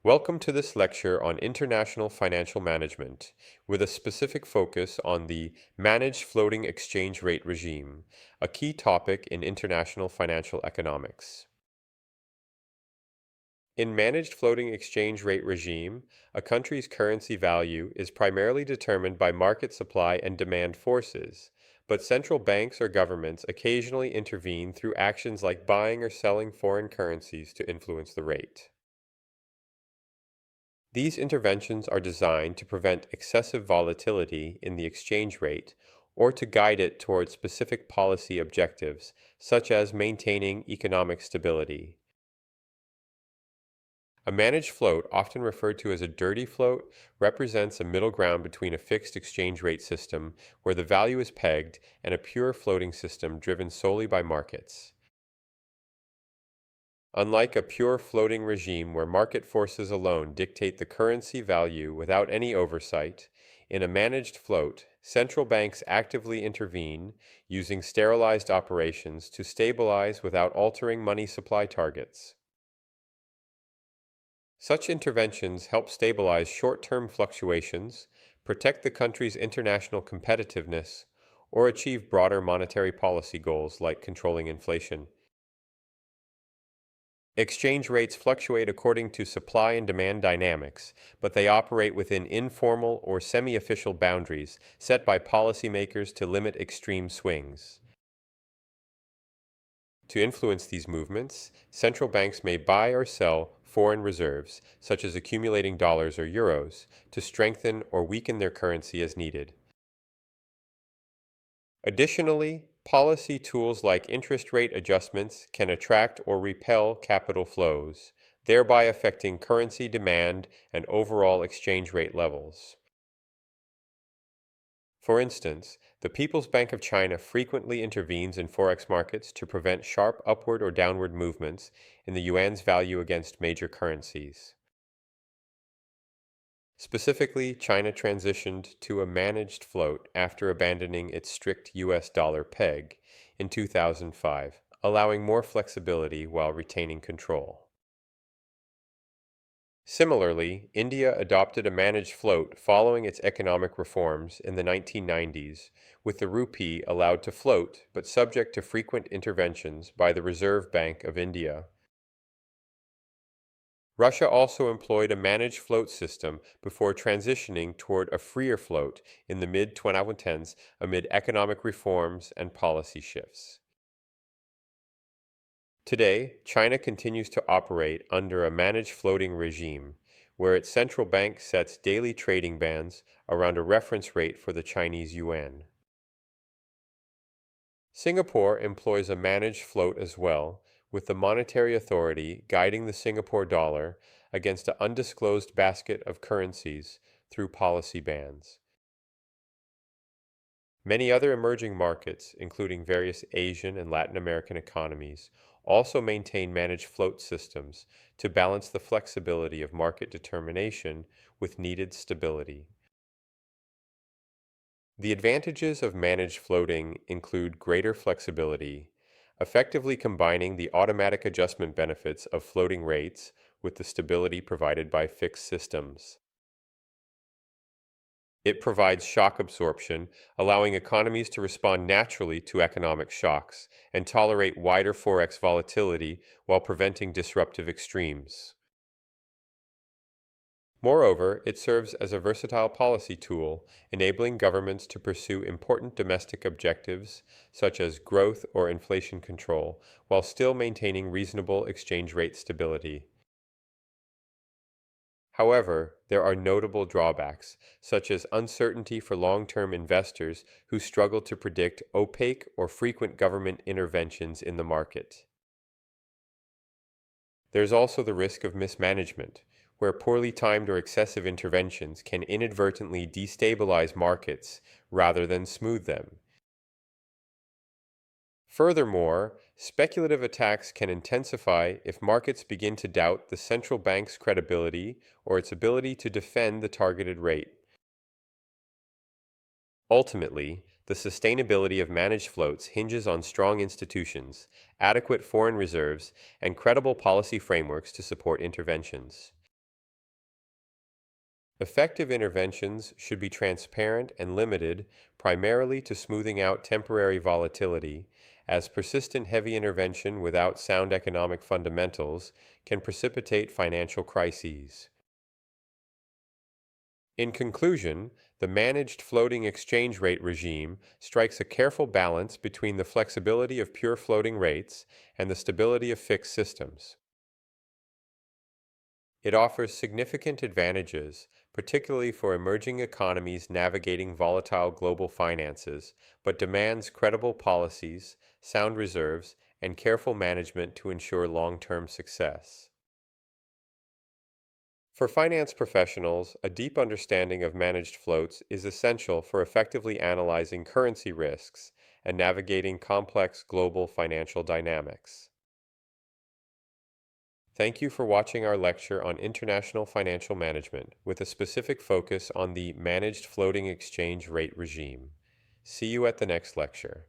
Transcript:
Welcome to this lecture on international financial management, with a specific focus on the managed floating exchange rate regime, a key topic in international financial economics. In managed floating exchange rate regime, a country's currency value is primarily determined by market supply and demand forces, but central banks or governments occasionally intervene through actions like buying or selling foreign currencies to influence the rate. These interventions are designed to prevent excessive volatility in the exchange rate or to guide it toward specific policy objectives, such as maintaining economic stability. A managed float, often referred to as a dirty float, represents a middle ground between a fixed exchange rate system where the value is pegged and a pure floating system driven solely by markets. Unlike a pure floating regime where market forces alone dictate the currency value without any oversight, in a managed float, central banks actively intervene using sterilized operations to stabilize without altering money supply targets. Such interventions help stabilize short-term fluctuations, protect the country's international competitiveness, or achieve broader monetary policy goals like controlling inflation. Exchange rates fluctuate according to supply and demand dynamics, but they operate within informal or semi-official boundaries set by policymakers to limit extreme swings. To influence these movements, central banks may buy or sell foreign reserves, such as accumulating dollars or euros, to strengthen or weaken their currency as needed. Additionally, policy tools like interest rate adjustments can attract or repel capital flows, thereby affecting currency demand and overall exchange rate levels. For instance, the People's Bank of China frequently intervenes in forex markets to prevent sharp upward or downward movements in the yuan's value against major currencies. Specifically, China transitioned to a managed float after abandoning its strict US dollar peg in 2005, allowing more flexibility while retaining control. Similarly, India adopted a managed float following its economic reforms in the 1990s, with the rupee allowed to float but subject to frequent interventions by the Reserve Bank of India. Russia also employed a managed float system before transitioning toward a freer float in the mid-2010s amid economic reforms and policy shifts. Today, China continues to operate under a managed floating regime, where its central bank sets daily trading bands around a reference rate for the Chinese yuan. Singapore employs a managed float as well, with the monetary authority guiding the Singapore dollar against an undisclosed basket of currencies through policy bands. Many other emerging markets, including various Asian and Latin American economies, also maintain managed float systems to balance the flexibility of market determination with needed stability. The advantages of managed floating include greater flexibility, effectively combining the automatic adjustment benefits of floating rates with the stability provided by fixed systems. It provides shock absorption, allowing economies to respond naturally to economic shocks and tolerate wider forex volatility while preventing disruptive extremes. Moreover, it serves as a versatile policy tool, enabling governments to pursue important domestic objectives such as growth or inflation control, while still maintaining reasonable exchange rate stability. However, there are notable drawbacks, such as uncertainty for long-term investors who struggle to predict opaque or frequent government interventions in the market. There's also the risk of mismanagement, where poorly timed or excessive interventions can inadvertently destabilize markets rather than smooth them. Furthermore, speculative attacks can intensify if markets begin to doubt the central bank's credibility or its ability to defend the targeted rate. Ultimately, the sustainability of managed floats hinges on strong institutions, adequate foreign reserves, and credible policy frameworks to support interventions. Effective interventions should be transparent and limited primarily to smoothing out temporary volatility, as persistent heavy intervention without sound economic fundamentals can precipitate financial crises. In conclusion, the managed floating exchange rate regime strikes a careful balance between the flexibility of pure floating rates and the stability of fixed systems. It offers significant advantages, particularly for emerging economies navigating volatile global finances, but demands credible policies, sound reserves, and careful management to ensure long-term success. For finance professionals, a deep understanding of managed floats is essential for effectively analyzing currency risks and navigating complex global financial dynamics. Thank you for watching our lecture on international financial management with a specific focus on the managed floating exchange rate regime. See you at the next lecture.